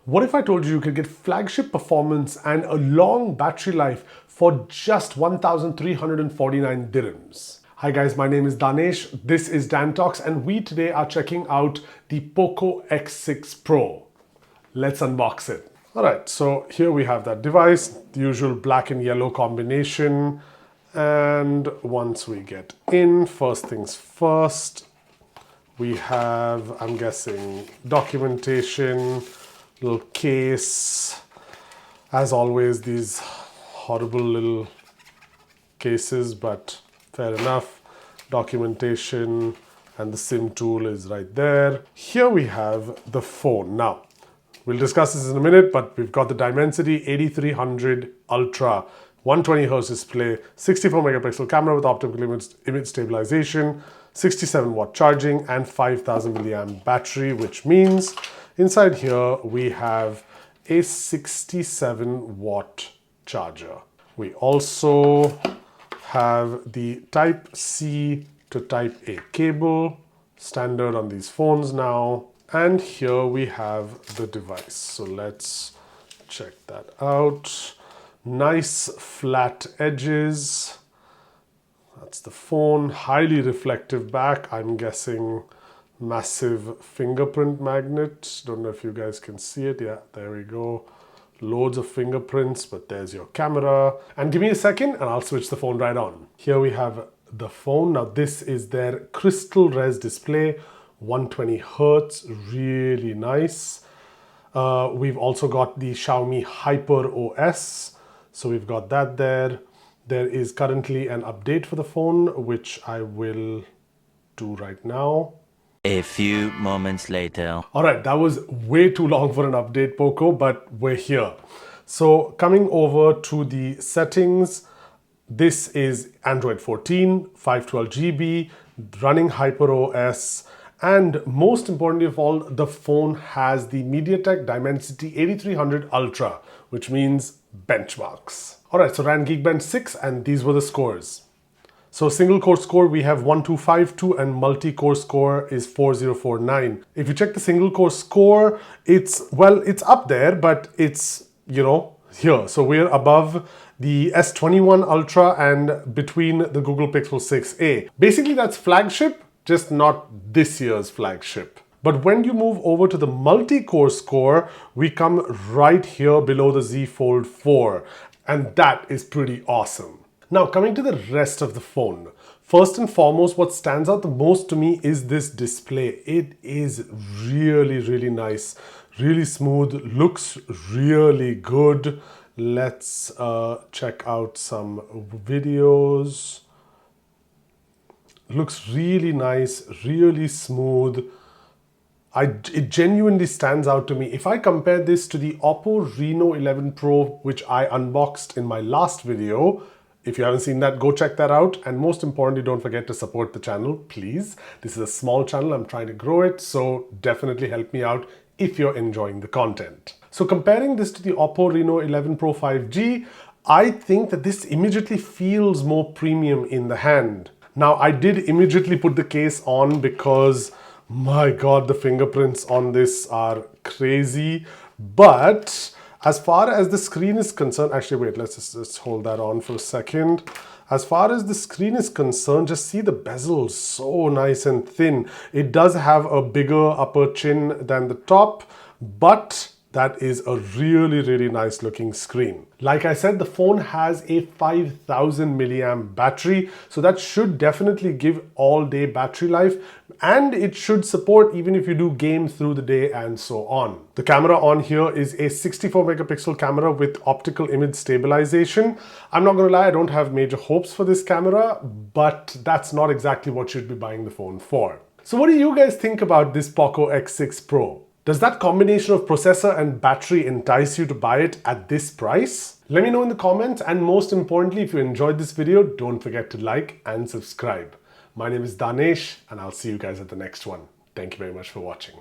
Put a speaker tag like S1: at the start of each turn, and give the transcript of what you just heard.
S1: What if I told you you could get flagship performance and a long battery life for just 1,349 dirhams? Hi guys, my name is Danesh, this is Dan Talks, and we today are checking out the Poco X6 Pro. Let's unbox it. Alright, so here we have that device, the usual black and yellow combination. And once we get in, first things first, we have, I'm guessing, documentation, little case. As always, these horrible little cases, but fair enough. Documentation and the SIM tool is right there. Here we have the phone. Now, we'll discuss this in a minute, but we've got the Dimensity 8300 Ultra 120Hz display, 64 megapixel camera with optical image stabilization, 67 watt charging, and 5000 milliamp battery, which means inside here we have a 67 watt charger. We also have the Type C to Type A cable, standard on these phones now. And here we have the device. So let's check that out. Nice flat edges. That's the phone. Highly reflective back. I'm guessing massive fingerprint magnet. Don't know if you guys can see it. Yeah, there we go. Loads of fingerprints, but there's your camera. And give me a second and I'll switch the phone right on. Here we have the phone. Now this is their crystal res display, 120 Hertz, really nice. We've also got the Xiaomi Hyper OS. So we've got that there. There is currently an update for the phone, which I will do right now.
S2: A few moments later.
S1: All right, that was way too long for an update, Poco, but we're here. So coming over to the settings, this is Android 14, 512 GB, running HyperOS, and most importantly of all, the phone has the MediaTek Dimensity 8300 Ultra, which means benchmarks. All right, so ran Geekbench 6, and these were the scores. So single core score, we have 1252, and multi-core score is 4049. If you check the single core score, it's up there, but it's, here. So we're above the S21 Ultra and between the Google Pixel 6a. Basically, that's flagship, just not this year's flagship. But when you move over to the multi-core score, we come right here below the Z Fold 4. And that is pretty awesome. Now, coming to the rest of the phone. First and foremost, what stands out the most to me is this display. It is really, really nice, really smooth, looks really good. Let's check out some videos. Looks really nice, really smooth. It genuinely stands out to me. If I compare this to the Oppo Reno 11 Pro, which I unboxed in my last video, if you haven't seen that, go check that out. And most importantly, don't forget to support the channel, please. This is a small channel, I'm trying to grow it, so definitely help me out if you're enjoying the content. So comparing this to the Oppo Reno 11 Pro 5G, I think that this immediately feels more premium in the hand. Now, I did immediately put the case on because my God, the fingerprints on this are crazy. But as far as the screen is concerned, actually wait, let's just hold that on for a second. As far as the screen is concerned, just see the bezel, so nice and thin. It does have a bigger upper chin than the top, but that is a really, really nice looking screen. Like I said, the phone has a 5000 milliamp battery, so that should definitely give all day battery life, and it should support even if you do game through the day and so on. The camera on here is a 64 megapixel camera with optical image stabilization. I'm not gonna lie, I don't have major hopes for this camera, but that's not exactly what you should be buying the phone for. So what do you guys think about this Poco X6 Pro? Does that combination of processor and battery entice you to buy it at this price? Let me know in the comments, and most importantly, if you enjoyed this video, don't forget to like and subscribe. My name is Danesh, and I'll see you guys at the next one. Thank you very much for watching.